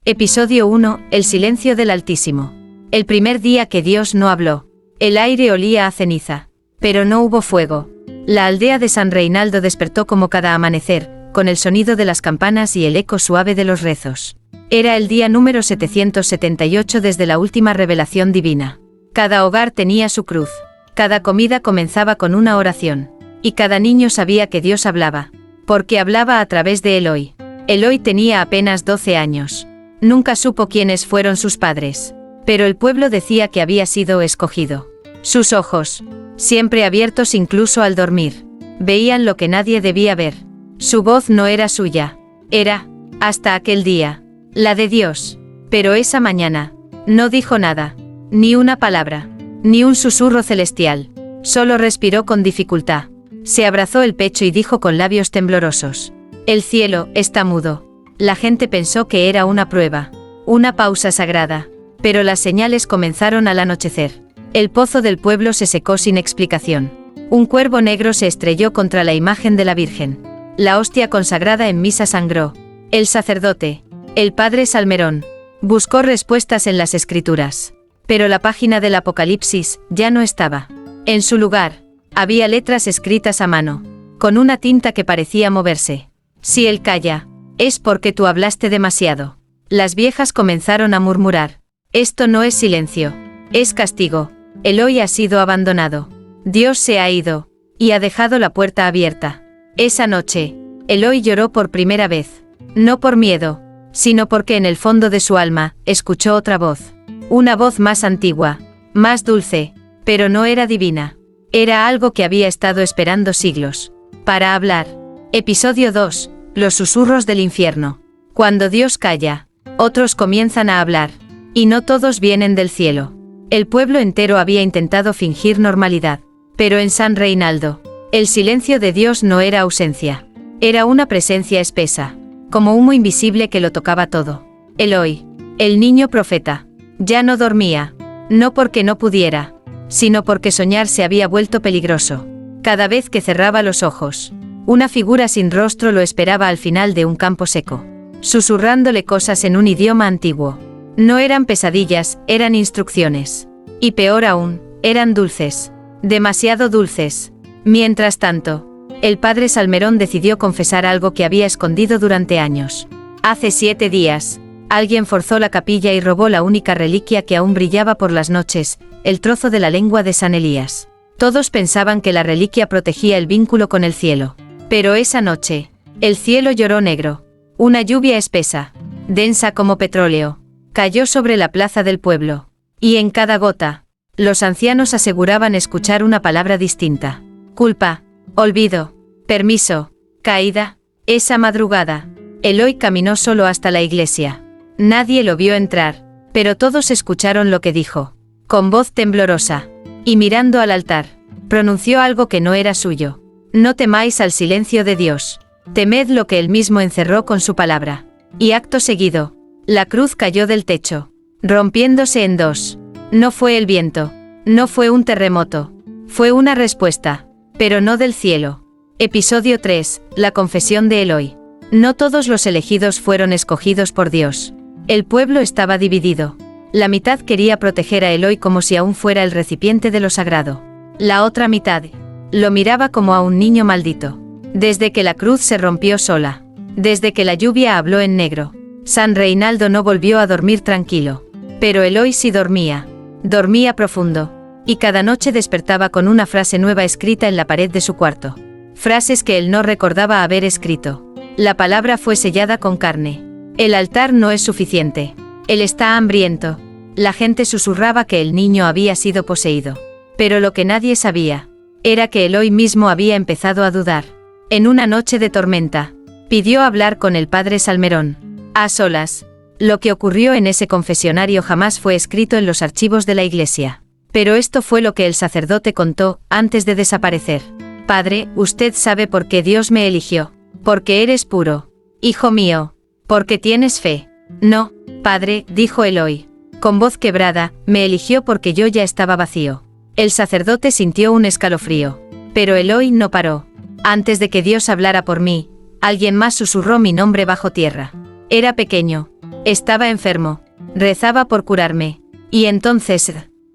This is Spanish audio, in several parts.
Episodio 1. El silencio del Altísimo. El primer día que Dios no habló. El aire olía a ceniza. Pero no hubo fuego. La aldea de San Reinaldo despertó como cada amanecer, con el sonido de las campanas y el eco suave de los rezos. Era el día número 778 desde la última revelación divina. Cada hogar tenía su cruz. Cada comida comenzaba con una oración. Y cada niño sabía que Dios hablaba. Porque hablaba a través de Eloi. Eloi tenía apenas 12 años. Nunca supo quiénes fueron sus padres. Pero el pueblo decía que había sido escogido. Sus ojos, siempre abiertos incluso al dormir, veían lo que nadie debía ver. Su voz no era suya. Era, hasta aquel día, la de Dios. Pero esa mañana, no dijo nada. Ni una palabra. Ni un susurro celestial. Solo respiró con dificultad. Se abrazó el pecho y dijo con labios temblorosos: el cielo está mudo. La gente pensó que era una prueba, una pausa sagrada, pero las señales comenzaron al anochecer. El pozo del pueblo se secó sin explicación. Un cuervo negro se estrelló contra la imagen de la Virgen. La hostia consagrada en misa sangró. El sacerdote, el padre Salmerón, buscó respuestas en las escrituras. Pero la página del Apocalipsis ya no estaba. En su lugar, había letras escritas a mano, con una tinta que parecía moverse. Si él calla, es porque tú hablaste demasiado. Las viejas comenzaron a murmurar: esto no es silencio, es castigo. Eloi ha sido abandonado. Dios se ha ido, y ha dejado la puerta abierta. Esa noche, Eloi lloró por primera vez. No por miedo, sino porque en el fondo de su alma, escuchó otra voz. Una voz más antigua, más dulce, pero no era divina. Era algo que había estado esperando siglos para hablar. Episodio 2. Los susurros del infierno. Cuando Dios calla, otros comienzan a hablar. Y no todos vienen del cielo. El pueblo entero había intentado fingir normalidad. Pero en San Reinaldo, el silencio de Dios no era ausencia. Era una presencia espesa, como humo invisible que lo tocaba todo. Eloi, el niño profeta, ya no dormía. No porque no pudiera, sino porque soñar se había vuelto peligroso. Cada vez que cerraba los ojos, una figura sin rostro lo esperaba al final de un campo seco, susurrándole cosas en un idioma antiguo. No eran pesadillas, eran instrucciones. Y peor aún, eran dulces. Demasiado dulces. Mientras tanto, el padre Salmerón decidió confesar algo que había escondido durante años. Hace 7 días, alguien forzó la capilla y robó la única reliquia que aún brillaba por las noches, el trozo de la lengua de San Elías. Todos pensaban que la reliquia protegía el vínculo con el cielo. Pero esa noche, el cielo lloró negro. Una lluvia espesa, densa como petróleo, cayó sobre la plaza del pueblo. Y en cada gota, los ancianos aseguraban escuchar una palabra distinta. Culpa, olvido, permiso, caída. Esa madrugada, Eloi caminó solo hasta la iglesia. Nadie lo vio entrar, pero todos escucharon lo que dijo. Con voz temblorosa, y mirando al altar, pronunció algo que no era suyo. No temáis al silencio de Dios. Temed lo que él mismo encerró con su palabra. Y acto seguido, la cruz cayó del techo, rompiéndose en dos. No fue el viento, no fue un terremoto, fue una respuesta, pero no del cielo. Episodio 3. La confesión de Eloi. No todos los elegidos fueron escogidos por Dios. El pueblo estaba dividido. La mitad quería proteger a Eloi como si aún fuera el recipiente de lo sagrado. La otra mitad lo miraba como a un niño maldito. Desde que la cruz se rompió sola, desde que la lluvia habló en negro, San Reinaldo no volvió a dormir tranquilo. Pero Eloi sí dormía. Dormía profundo. Y cada noche despertaba con una frase nueva escrita en la pared de su cuarto. Frases que él no recordaba haber escrito. La palabra fue sellada con carne. El altar no es suficiente. Él está hambriento. La gente susurraba que el niño había sido poseído. Pero lo que nadie sabía era que Eloi mismo había empezado a dudar. En una noche de tormenta, pidió hablar con el padre Salmerón. A solas. Lo que ocurrió en ese confesionario jamás fue escrito en los archivos de la iglesia. Pero esto fue lo que el sacerdote contó, antes de desaparecer. Padre, usted sabe por qué Dios me eligió. Porque eres puro. Hijo mío. Porque tienes fe. No, padre, dijo Eloi, con voz quebrada, me eligió porque yo ya estaba vacío. El sacerdote sintió un escalofrío. Pero Eloi no paró. Antes de que Dios hablara por mí, alguien más susurró mi nombre bajo tierra. Era pequeño, Estaba enfermo. Rezaba por curarme. Y entonces,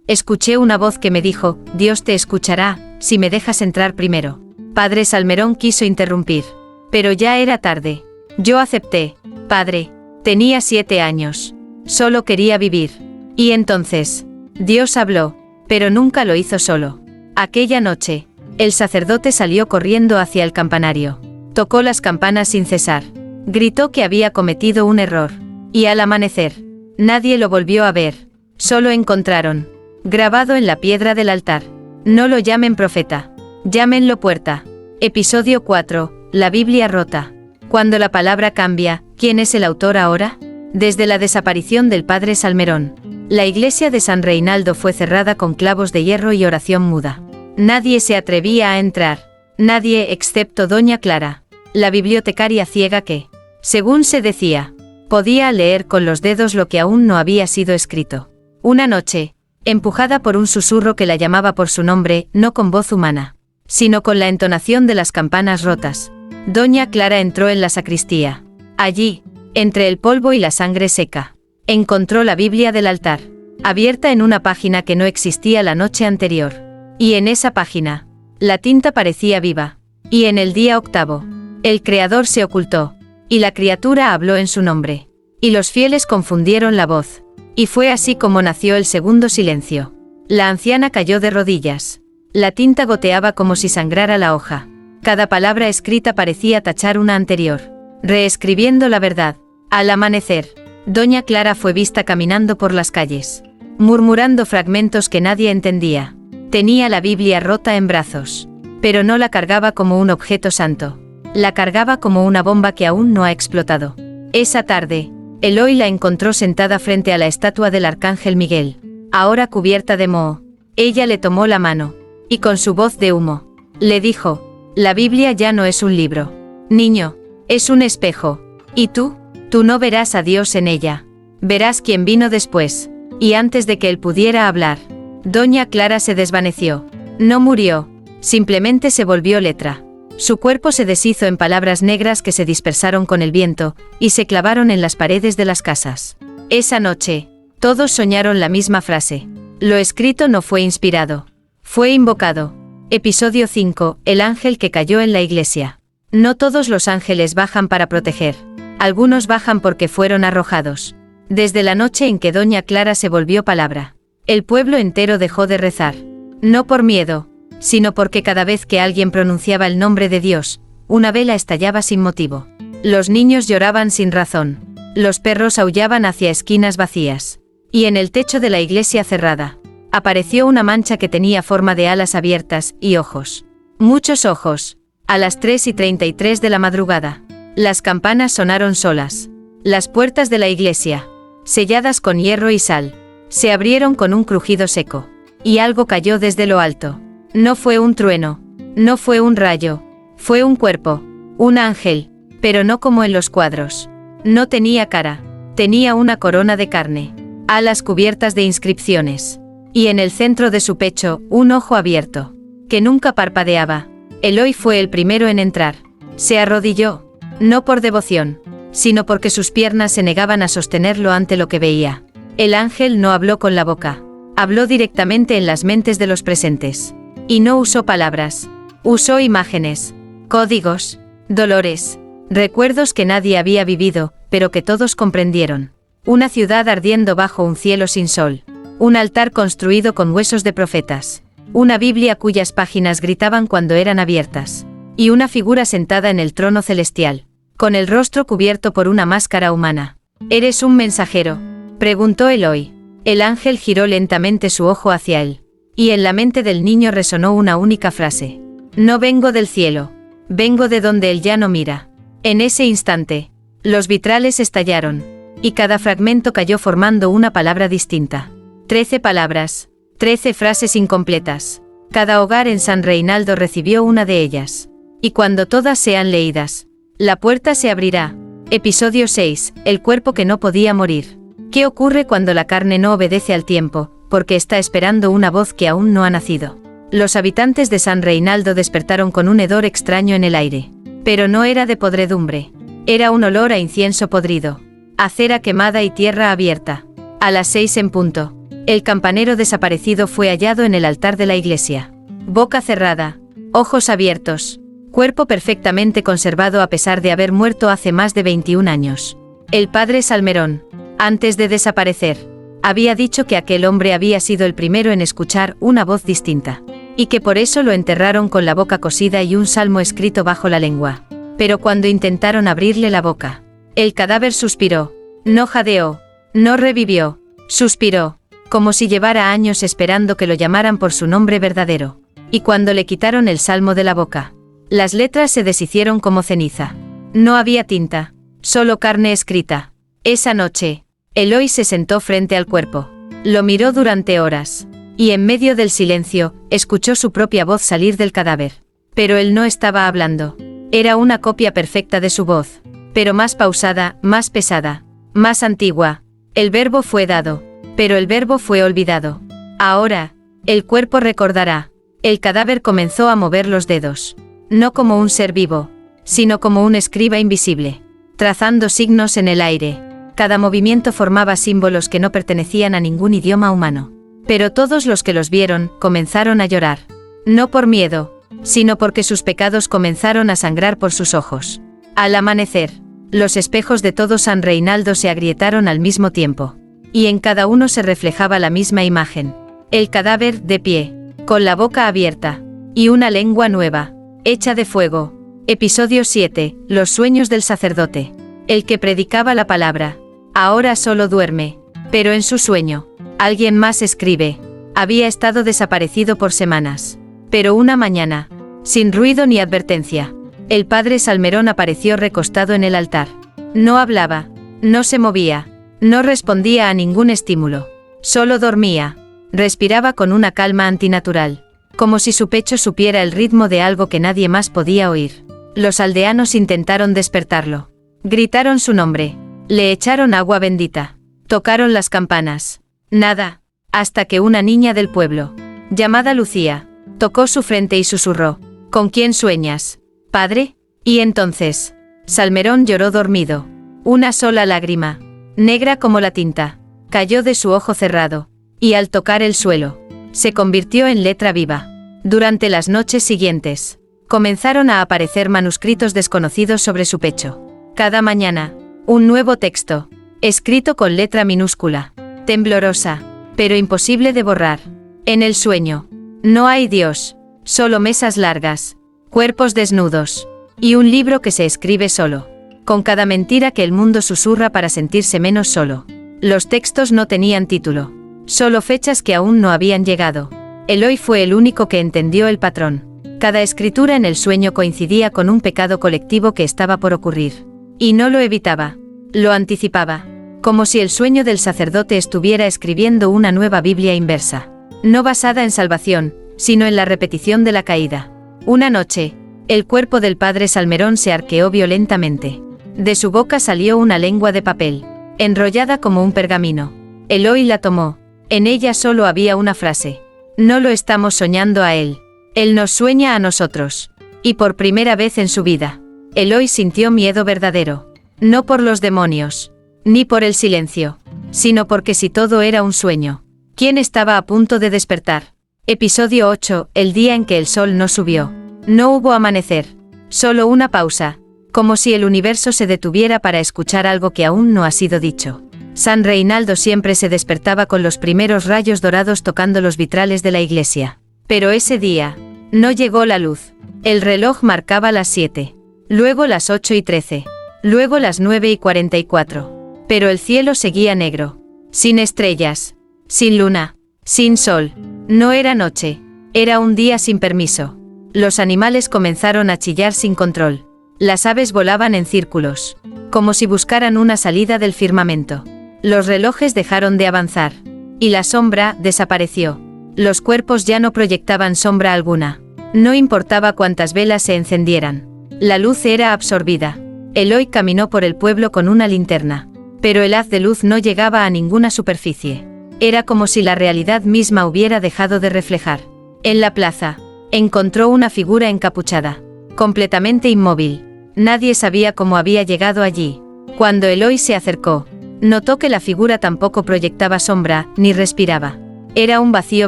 escuché una voz que me dijo, Dios te escuchará, si me dejas entrar primero. Padre Salmerón quiso interrumpir. Pero ya era tarde. Yo acepté. Padre, tenía 7 años. Solo quería vivir. Y entonces, Dios habló, pero nunca lo hizo solo. Aquella noche, el sacerdote salió corriendo hacia el campanario. Tocó las campanas sin cesar. Gritó que había cometido un error. Y al amanecer, nadie lo volvió a ver. Solo encontraron, grabado en la piedra del altar, no lo llamen profeta, llámenlo puerta. Episodio 4, la Biblia rota. Cuando la palabra cambia, ¿quién es el autor ahora? Desde la desaparición del padre Salmerón, la iglesia de San Reinaldo fue cerrada con clavos de hierro y oración muda. Nadie se atrevía a entrar. Nadie excepto doña Clara, la bibliotecaria ciega que, según se decía, podía leer con los dedos lo que aún no había sido escrito. Una noche, empujada por un susurro que la llamaba por su nombre, no con voz humana, sino con la entonación de las campanas rotas, doña Clara entró en la sacristía. Allí, entre el polvo y la sangre seca, encontró la Biblia del altar, abierta en una página que no existía la noche anterior. Y en esa página, la tinta parecía viva. Y en el día 8, el Creador se ocultó, y la criatura habló en su nombre. Y los fieles confundieron la voz. Y fue así como nació el segundo silencio. La anciana cayó de rodillas. La tinta goteaba como si sangrara la hoja. Cada palabra escrita parecía tachar una anterior, reescribiendo la verdad. Al amanecer, doña Clara fue vista caminando por las calles, murmurando fragmentos que nadie entendía. Tenía la Biblia rota en brazos, pero no la cargaba como un objeto santo. La cargaba como una bomba que aún no ha explotado. Esa tarde, Eloy la encontró sentada frente a la estatua del arcángel Miguel, ahora cubierta de moho. Ella le tomó la mano, y con su voz de humo, le dijo, la Biblia ya no es un libro. Niño, es un espejo. ¿Y tú? Tú no verás a Dios en ella. Verás quién vino después. Y antes de que él pudiera hablar, doña Clara se desvaneció. No murió, simplemente se volvió letra. Su cuerpo se deshizo en palabras negras que se dispersaron con el viento, y se clavaron en las paredes de las casas. Esa noche, todos soñaron la misma frase. Lo escrito no fue inspirado. Fue invocado. Episodio 5, el ángel que cayó en la iglesia. No todos los ángeles bajan para proteger. Algunos bajan porque fueron arrojados. Desde la noche en que doña Clara se volvió palabra, el pueblo entero dejó de rezar. No por miedo, sino porque cada vez que alguien pronunciaba el nombre de Dios, una vela estallaba sin motivo. Los niños lloraban sin razón. Los perros aullaban hacia esquinas vacías. Y en el techo de la iglesia cerrada, apareció una mancha que tenía forma de alas abiertas y ojos. Muchos ojos. A las 3:33 de la madrugada, las campanas sonaron solas. Las puertas de la iglesia, selladas con hierro y sal, se abrieron con un crujido seco. Y algo cayó desde lo alto. No fue un trueno, no fue un rayo, fue un cuerpo, un ángel, pero no como en los cuadros. No tenía cara, tenía una corona de carne, alas cubiertas de inscripciones, y en el centro de su pecho, un ojo abierto, que nunca parpadeaba. Eloy fue el primero en entrar. Se arrodilló, no por devoción, sino porque sus piernas se negaban a sostenerlo ante lo que veía. El ángel no habló con la boca, habló directamente en las mentes de los presentes. Y no usó palabras, usó imágenes, códigos, dolores, recuerdos que nadie había vivido, pero que todos comprendieron. Una ciudad ardiendo bajo un cielo sin sol, un altar construido con huesos de profetas, una Biblia cuyas páginas gritaban cuando eran abiertas, y una figura sentada en el trono celestial, con el rostro cubierto por una máscara humana. ¿Eres un mensajero?, preguntó Eloy. El ángel giró lentamente su ojo hacia él. Y en la mente del niño resonó una única frase. No vengo del cielo, vengo de donde él ya no mira. En ese instante, los vitrales estallaron, y cada fragmento cayó formando una palabra distinta. 13 palabras, 13 frases incompletas. Cada hogar en San Reinaldo recibió una de ellas. Y cuando todas sean leídas, la puerta se abrirá. Episodio 6, el cuerpo que no podía morir. ¿Qué ocurre cuando la carne no obedece al tiempo, porque está esperando una voz que aún no ha nacido? Los habitantes de San Reinaldo despertaron con un hedor extraño en el aire. Pero no era de podredumbre. Era un olor a incienso podrido. acera quemada y tierra abierta. A las 6 en punto. El campanero desaparecido fue hallado en el altar de la iglesia. Boca cerrada, ojos abiertos, cuerpo perfectamente conservado a pesar de haber muerto hace más de 21 años. El padre Salmerón, antes de desaparecer, había dicho que aquel hombre había sido el primero en escuchar una voz distinta, y que por eso lo enterraron con la boca cosida y un salmo escrito bajo la lengua. Pero cuando intentaron abrirle la boca, el cadáver suspiró, no jadeó, no revivió, suspiró, como si llevara años esperando que lo llamaran por su nombre verdadero. Y cuando le quitaron el salmo de la boca, las letras se deshicieron como ceniza. No había tinta, solo carne escrita. Esa noche, Eloy se sentó frente al cuerpo. Lo miró durante horas, y en medio del silencio, escuchó su propia voz salir del cadáver. Pero él no estaba hablando. Era una copia perfecta de su voz, pero más pausada, más pesada, más antigua. El verbo fue dado, pero el verbo fue olvidado. Ahora, el cuerpo recordará. El cadáver comenzó a mover los dedos, no como un ser vivo, sino como un escriba invisible, trazando signos en el aire. Cada movimiento formaba símbolos que no pertenecían a ningún idioma humano. Pero todos los que los vieron comenzaron a llorar, no por miedo, sino porque sus pecados comenzaron a sangrar por sus ojos. Al amanecer, los espejos de todo San Reinaldo se agrietaron al mismo tiempo, y en cada uno se reflejaba la misma imagen: el cadáver de pie, con la boca abierta, y una lengua nueva, hecha de fuego. Episodio 7, los sueños del sacerdote. El que predicaba la palabra, ahora solo duerme, pero en su sueño, alguien más escribe. Había estado desaparecido por semanas, pero una mañana, sin ruido ni advertencia, el padre Salmerón apareció recostado en el altar. No hablaba, no se movía, no respondía a ningún estímulo, solo dormía. Respiraba con una calma antinatural, como si su pecho supiera el ritmo de algo que nadie más podía oír. Los aldeanos intentaron despertarlo. Gritaron su nombre, le echaron agua bendita, tocaron las campanas. Nada, hasta que una niña del pueblo, llamada Lucía, tocó su frente y susurró: ¿Con quién sueñas, padre? Y entonces, Salmerón lloró dormido. Una sola lágrima, negra como la tinta, cayó de su ojo cerrado, y al tocar el suelo, se convirtió en letra viva. Durante las noches siguientes, comenzaron a aparecer manuscritos desconocidos sobre su pecho. Cada mañana, un nuevo texto, escrito con letra minúscula, temblorosa, pero imposible de borrar. En el sueño, no hay Dios, solo mesas largas, cuerpos desnudos, y un libro que se escribe solo, con cada mentira que el mundo susurra para sentirse menos solo. Los textos no tenían título, solo fechas que aún no habían llegado. Eloy fue el único que entendió el patrón. Cada escritura en el sueño coincidía con un pecado colectivo que estaba por ocurrir. Y no lo evitaba, lo anticipaba, como si el sueño del sacerdote estuviera escribiendo una nueva Biblia inversa, no basada en salvación, sino en la repetición de la caída. Una noche, el cuerpo del padre Salmerón se arqueó violentamente. De su boca salió una lengua de papel, enrollada como un pergamino. Eloy la tomó. En ella solo había una frase: no lo estamos soñando a él. Él nos sueña a nosotros. Y por primera vez en su vida, Eloy sintió miedo verdadero. No por los demonios, ni por el silencio, sino porque si todo era un sueño, ¿quién estaba a punto de despertar? Episodio 8, el día en que el sol no subió. No hubo amanecer, solo una pausa, como si el universo se detuviera para escuchar algo que aún no ha sido dicho. San Reinaldo siempre se despertaba con los primeros rayos dorados tocando los vitrales de la iglesia. Pero ese día, no llegó la luz. El reloj marcaba las 7, luego las 8:13, luego las 9:44. Pero el cielo seguía negro, sin estrellas, sin luna, sin sol. No era noche, era un día sin permiso. Los animales comenzaron a chillar sin control. Las aves volaban en círculos, como si buscaran una salida del firmamento. Los relojes dejaron de avanzar, y la sombra desapareció. Los cuerpos ya no proyectaban sombra alguna. No importaba cuántas velas se encendieran. La luz era absorbida. Eloy caminó por el pueblo con una linterna, pero el haz de luz no llegaba a ninguna superficie. Era como si la realidad misma hubiera dejado de reflejar. En la plaza, encontró una figura encapuchada, completamente inmóvil. Nadie sabía cómo había llegado allí. Cuando Eloi se acercó, notó que la figura tampoco proyectaba sombra, ni respiraba. Era un vacío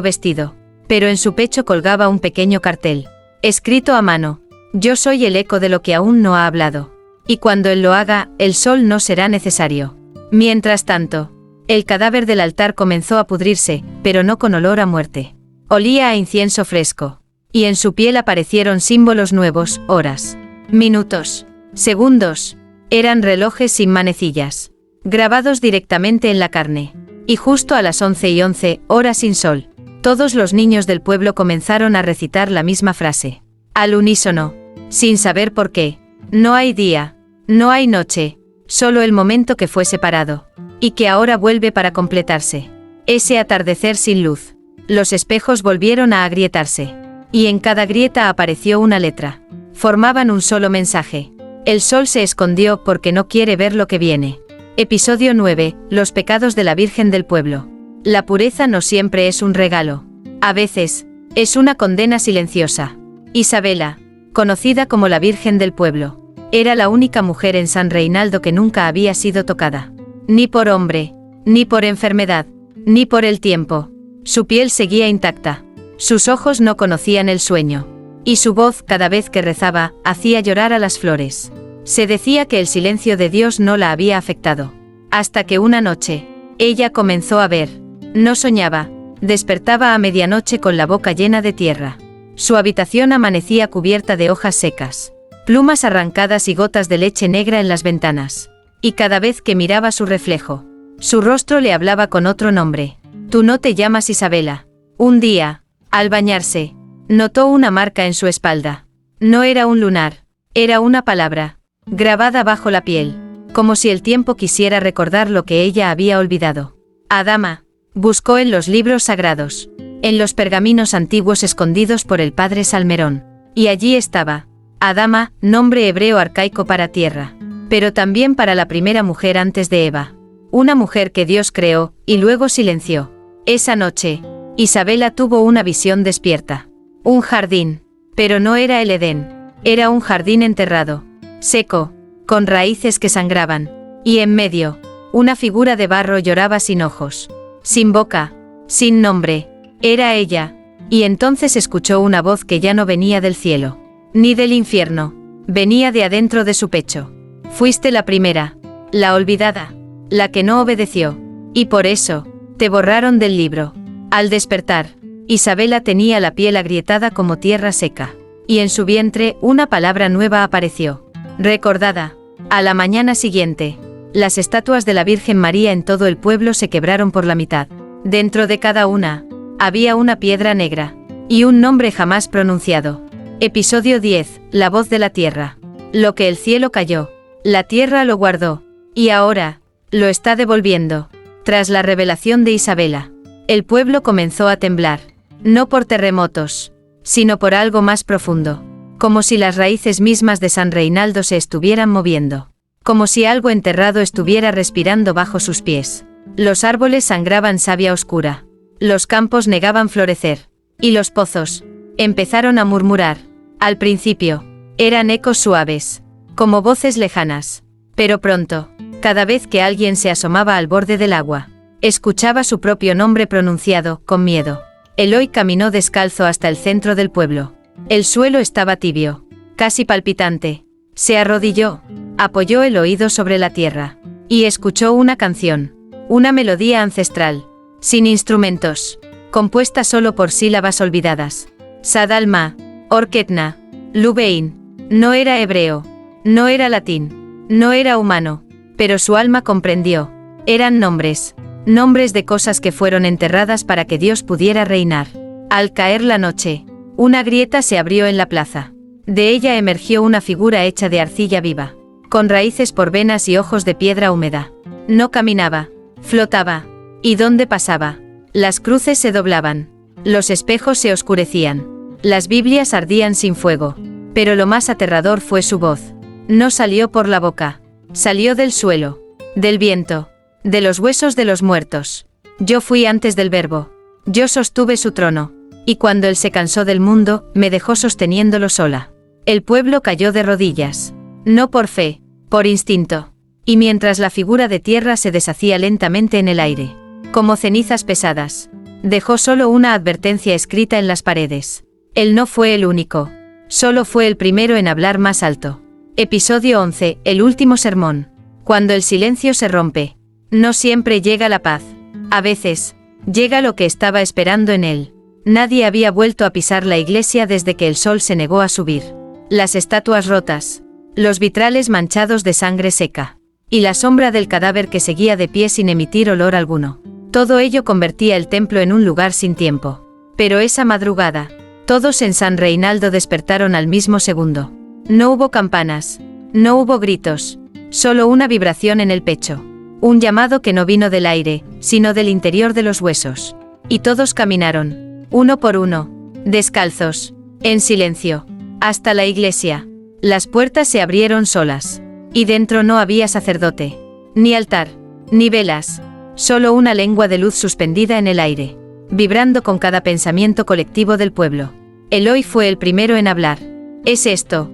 vestido, pero en su pecho colgaba un pequeño cartel, escrito a mano: yo soy el eco de lo que aún no ha hablado. Y cuando él lo haga, el sol no será necesario. Mientras tanto, el cadáver del altar comenzó a pudrirse, pero no con olor a muerte. Olía a incienso fresco. Y en su piel aparecieron símbolos nuevos: horas, minutos, segundos. Eran relojes sin manecillas, grabados directamente en la carne. Y justo a las 11:11, hora sin sol, todos los niños del pueblo comenzaron a recitar la misma frase, al unísono, sin saber por qué. No hay día, no hay noche, solo el momento que fue separado, y que ahora vuelve para completarse. Ese atardecer sin luz. Los espejos volvieron a agrietarse, y en cada grieta apareció una letra. Formaban un solo mensaje. El sol se escondió porque no quiere ver lo que viene. Episodio 9. Los pecados de la Virgen del Pueblo. La pureza no siempre es un regalo. A veces, es una condena silenciosa. Isabela, conocida como la Virgen del Pueblo, era la única mujer en San Reinaldo que nunca había sido tocada. Ni por hombre, ni por enfermedad, ni por el tiempo. Su piel seguía intacta. Sus ojos no conocían el sueño. Y su voz, cada vez que rezaba, hacía llorar a las flores. Se decía que el silencio de Dios no la había afectado. Hasta que una noche, ella comenzó a ver. No soñaba. Despertaba a medianoche con la boca llena de tierra. Su habitación amanecía cubierta de hojas secas, plumas arrancadas y gotas de leche negra en las ventanas. Y cada vez que miraba su reflejo, su rostro le hablaba con otro nombre. Tú no te llamas Isabela. Un día, al bañarse, notó una marca en su espalda. No era un lunar, era una palabra, grabada bajo la piel, como si el tiempo quisiera recordar lo que ella había olvidado. Adama. Buscó en los libros sagrados, en los pergaminos antiguos escondidos por el padre Salmerón. Y allí estaba. Adama, nombre hebreo arcaico para tierra, pero también para la primera mujer antes de Eva. Una mujer que Dios creó, y luego silenció. Esa noche, Isabela tuvo una visión despierta. Un jardín. Pero no era el Edén. Era un jardín enterrado, seco, con raíces que sangraban. Y en medio, una figura de barro lloraba sin ojos, sin boca, sin nombre. Era ella. Y entonces escuchó una voz que ya no venía del cielo, ni del infierno. Venía de adentro de su pecho. Fuiste la primera, la olvidada, la que no obedeció. Y por eso, te borraron del libro. Al despertar, Isabela tenía la piel agrietada como tierra seca. Y en su vientre, una palabra nueva apareció. Recordada. A la mañana siguiente, las estatuas de la Virgen María en todo el pueblo se quebraron por la mitad. Dentro de cada una, había una piedra negra. Y un nombre jamás pronunciado. Episodio 10. La voz de la tierra. Lo que el cielo cayó, la tierra lo guardó. Y ahora, lo está devolviendo. Tras la revelación de Isabela, el pueblo comenzó a temblar. No por terremotos, sino por algo más profundo. Como si las raíces mismas de San Reinaldo se estuvieran moviendo. Como si algo enterrado estuviera respirando bajo sus pies. Los árboles sangraban savia oscura. Los campos negaban florecer. Y los pozos empezaron a murmurar. Al principio, eran ecos suaves, como voces lejanas. Pero pronto, cada vez que alguien se asomaba al borde del agua, escuchaba su propio nombre pronunciado, con miedo. Eloi caminó descalzo hasta el centro del pueblo. El suelo estaba tibio, casi palpitante. Se arrodilló, apoyó el oído sobre la tierra, y escuchó una canción, una melodía ancestral, sin instrumentos, compuesta solo por sílabas olvidadas. Sadalma, Orquetna, Lubein. No era hebreo, no era latín, no era humano, pero su alma comprendió. Eran nombres, nombres de cosas que fueron enterradas para que Dios pudiera reinar. Al caer la noche, una grieta se abrió en la plaza. De ella emergió una figura hecha de arcilla viva, con raíces por venas y ojos de piedra húmeda. No caminaba, flotaba. ¿Y dónde pasaba? Las cruces se doblaban, los espejos se oscurecían, las Biblias ardían sin fuego. Pero lo más aterrador fue su voz. No salió por la boca, salió del suelo, del viento, de los huesos de los muertos. Yo fui antes del Verbo, yo sostuve su trono, y cuando él se cansó del mundo, me dejó sosteniéndolo sola. El pueblo cayó de rodillas, no por fe, por instinto. y mientras la figura de tierra se deshacía lentamente en el aire, como cenizas pesadas, dejó solo una advertencia escrita en las paredes. Él no fue el único, solo fue el primero en hablar más alto. Episodio 11, el último sermón. Cuando el silencio se rompe, no siempre llega la paz. A veces, llega lo que estaba esperando en él. Nadie había vuelto a pisar la iglesia desde que el sol se negó a subir. Las estatuas rotas, los vitrales manchados de sangre seca, y la sombra del cadáver que seguía de pie sin emitir olor alguno. Todo ello convertía el templo en un lugar sin tiempo. Pero esa madrugada, todos en San Reinaldo despertaron al mismo segundo. No hubo campanas, no hubo gritos, solo una vibración en el pecho. Un llamado que no vino del aire, sino del interior de los huesos. Y todos caminaron, uno por uno, descalzos, en silencio, hasta la iglesia. Las puertas se abrieron solas. Y dentro no había sacerdote, ni altar, ni velas, solo una lengua de luz suspendida en el aire, vibrando con cada pensamiento colectivo del pueblo. Eloi fue el primero en hablar. «¿Es esto?»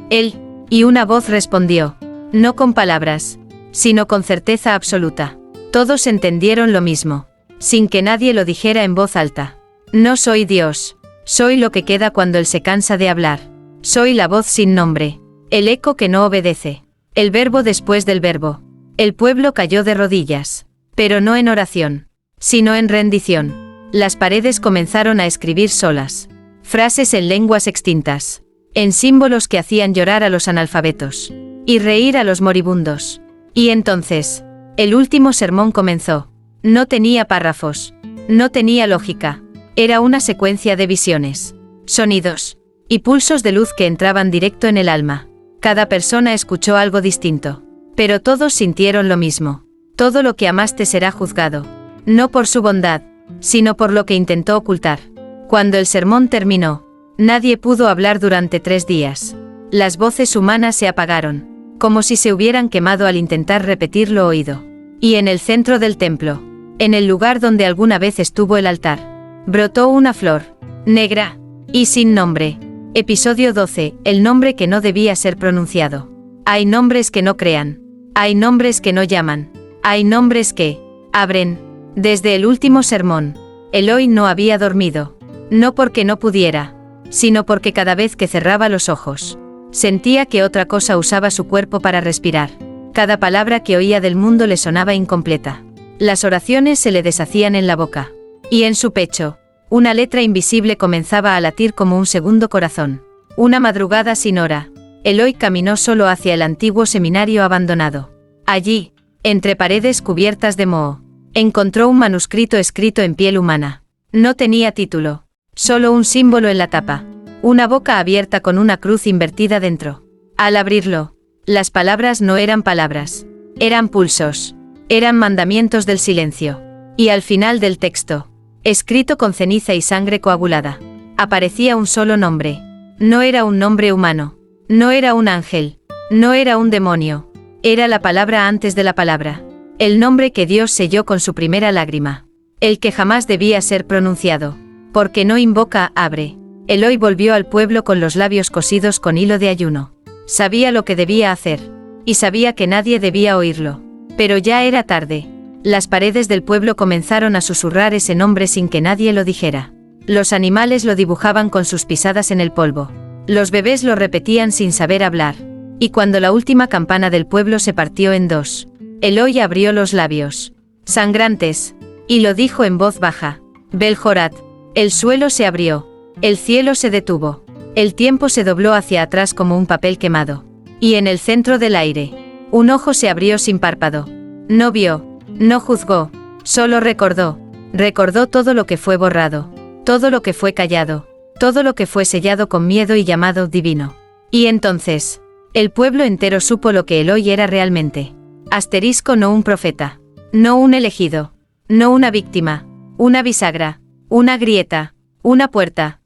Él, y una voz respondió, no con palabras, sino con certeza absoluta. Todos entendieron lo mismo, sin que nadie lo dijera en voz alta. No soy Dios, soy lo que queda cuando Él se cansa de hablar. Soy la voz sin nombre, el eco que no obedece, el verbo después del verbo. El pueblo cayó de rodillas, pero no en oración, sino en rendición. Las paredes comenzaron a escribir solas, frases en lenguas extintas, en símbolos que hacían llorar a los analfabetos, y reír a los moribundos. Y entonces, el último sermón comenzó. No tenía párrafos, no tenía lógica, era una secuencia de visiones, sonidos, y pulsos de luz que entraban directo en el alma. Cada persona escuchó algo distinto, pero todos sintieron lo mismo. Todo lo que amaste será juzgado, no por su bondad, sino por lo que intentó ocultar. Cuando el sermón terminó, nadie pudo hablar durante 3 días. Las voces humanas se apagaron, como si se hubieran quemado al intentar repetir lo oído. Y en el centro del templo, en el lugar donde alguna vez estuvo el altar, brotó una flor, negra y sin nombre. Episodio 12, el nombre que no debía ser pronunciado. Hay nombres que no crean, hay nombres que no llaman, hay nombres que abren. Desde el último sermón, Eloi no había dormido, no porque no pudiera, sino porque cada vez que cerraba los ojos, sentía que otra cosa usaba su cuerpo para respirar. Cada palabra que oía del mundo le sonaba incompleta. Las oraciones se le deshacían en la boca, y en su pecho, una letra invisible comenzaba a latir como un segundo corazón. Una madrugada sin hora, Eloi caminó solo hacia el antiguo seminario abandonado. Allí, entre paredes cubiertas de moho, encontró un manuscrito escrito en piel humana. No tenía título, solo un símbolo en la tapa, una boca abierta con una cruz invertida dentro. Al abrirlo, las palabras no eran palabras, eran pulsos, eran mandamientos del silencio. Y al final del texto, escrito con ceniza y sangre coagulada, aparecía un solo nombre. No era un nombre humano, no era un ángel, no era un demonio, era la palabra antes de la palabra, el nombre que Dios selló con su primera lágrima, el que jamás debía ser pronunciado, porque no invoca, abre. Eloi volvió al pueblo con los labios cosidos con hilo de ayuno. Sabía lo que debía hacer, y sabía que nadie debía oírlo, pero ya era tarde. Las paredes del pueblo comenzaron a susurrar ese nombre sin que nadie lo dijera. Los animales lo dibujaban con sus pisadas en el polvo. Los bebés lo repetían sin saber hablar. Y cuando la última campana del pueblo se partió en 2, Eloi abrió los labios, sangrantes, y lo dijo en voz baja. Beljorat. El suelo se abrió. El cielo se detuvo. El tiempo se dobló hacia atrás como un papel quemado. Y en el centro del aire, un ojo se abrió sin párpado. No vio. No juzgó, solo recordó todo lo que fue borrado, todo lo que fue callado, todo lo que fue sellado con miedo y llamado divino. Y entonces, el pueblo entero supo lo que Eloi era realmente. Asterisco, no un profeta, no un elegido, no una víctima, una bisagra, una grieta, una puerta.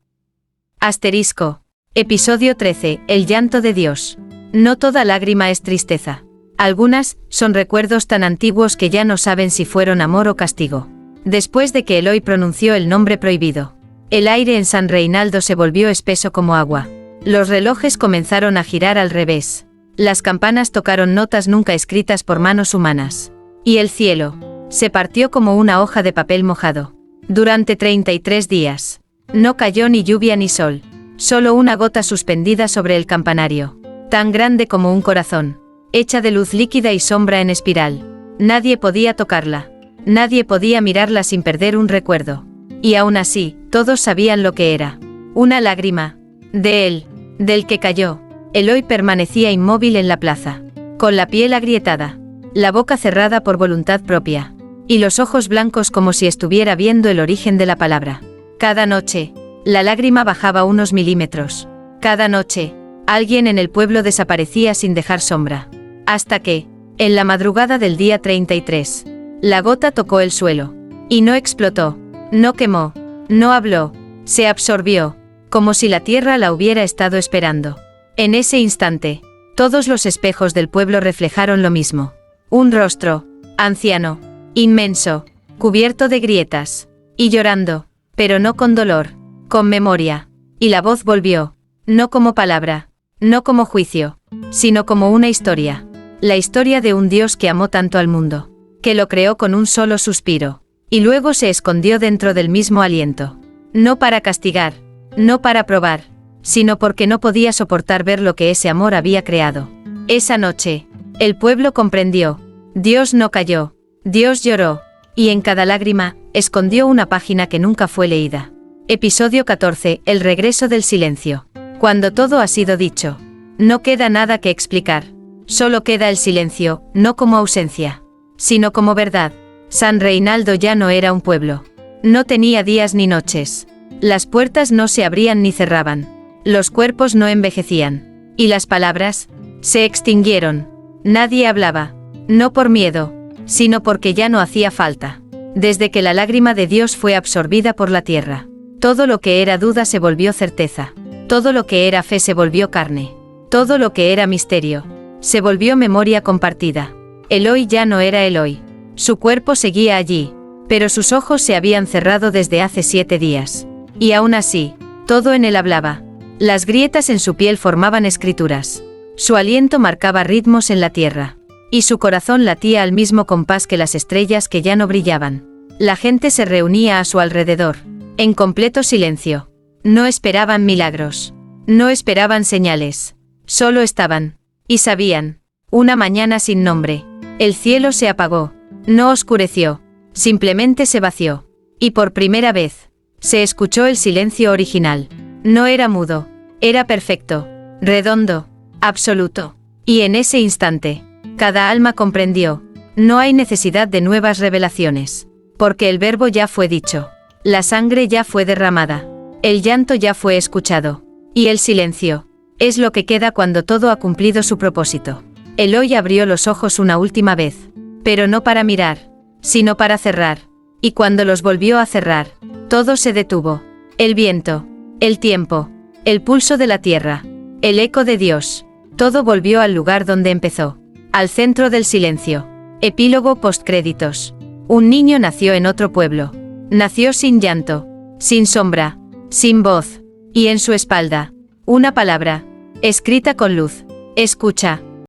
Asterisco. Episodio 13, el llanto de Dios. No toda lágrima es tristeza. Algunas son recuerdos tan antiguos que ya no saben si fueron amor o castigo. Después de que Eloi pronunció el nombre prohibido, el aire en San Reinaldo se volvió espeso como agua. Los relojes comenzaron a girar al revés. Las campanas tocaron notas nunca escritas por manos humanas. Y el cielo se partió como una hoja de papel mojado. Durante 33 días. No cayó ni lluvia ni sol. Solo una gota suspendida sobre el campanario. Tan grande como un corazón. Hecha de luz líquida y sombra en espiral. Nadie podía tocarla. Nadie podía mirarla sin perder un recuerdo. Y aún así, todos sabían lo que era. Una lágrima. De él. Del que cayó. Eloy permanecía inmóvil en la plaza. Con la piel agrietada. La boca cerrada por voluntad propia. Y los ojos blancos como si estuviera viendo el origen de la palabra. Cada noche, la lágrima bajaba unos milímetros. Cada noche, alguien en el pueblo desaparecía sin dejar sombra. Hasta que, en la madrugada del día 33, la gota tocó el suelo. Y no explotó, no quemó, no habló, se absorbió, como si la tierra la hubiera estado esperando. En ese instante, todos los espejos del pueblo reflejaron lo mismo. Un rostro, anciano, inmenso, cubierto de grietas, y llorando, pero no con dolor, con memoria. Y la voz volvió, no como palabra, no como juicio, sino como una historia. La historia de un Dios que amó tanto al mundo, que lo creó con un solo suspiro, y luego se escondió dentro del mismo aliento. No para castigar, no para probar, sino porque no podía soportar ver lo que ese amor había creado. Esa noche, el pueblo comprendió. Dios no cayó, Dios lloró, y en cada lágrima, escondió una página que nunca fue leída. Episodio 14, el regreso del silencio. Cuando todo ha sido dicho, no queda nada que explicar. Solo queda el silencio, no como ausencia, sino como verdad. San Reinaldo ya no era un pueblo. No tenía días ni noches. Las puertas no se abrían ni cerraban. Los cuerpos no envejecían. Y las palabras se extinguieron. Nadie hablaba. No por miedo, sino porque ya no hacía falta. Desde que la lágrima de Dios fue absorbida por la tierra, todo lo que era duda se volvió certeza. Todo lo que era fe se volvió carne. Todo lo que era misterio se volvió memoria compartida. Eloy ya no era Eloy. Su cuerpo seguía allí, pero sus ojos se habían cerrado desde hace 7 días. Y aún así, todo en él hablaba. Las grietas en su piel formaban escrituras. Su aliento marcaba ritmos en la tierra. Y su corazón latía al mismo compás que las estrellas que ya no brillaban. La gente se reunía a su alrededor, en completo silencio. No esperaban milagros. No esperaban señales. Solo estaban. Y sabían. Una mañana sin nombre. El cielo se apagó. No oscureció. Simplemente se vació. Y por primera vez, se escuchó el silencio original. No era mudo. Era perfecto. Redondo. Absoluto. Y en ese instante, cada alma comprendió. No hay necesidad de nuevas revelaciones. Porque el verbo ya fue dicho. La sangre ya fue derramada. El llanto ya fue escuchado. Y el silencio es lo que queda cuando todo ha cumplido su propósito. Eloy abrió los ojos una última vez. Pero no para mirar, sino para cerrar. Y cuando los volvió a cerrar, todo se detuvo. El viento, el tiempo, el pulso de la tierra, el eco de Dios. Todo volvió al lugar donde empezó. Al centro del silencio. Epílogo postcréditos. Un niño nació en otro pueblo. Nació sin llanto, sin sombra, sin voz. Y en su espalda, una palabra, escrita con luz. Escucha.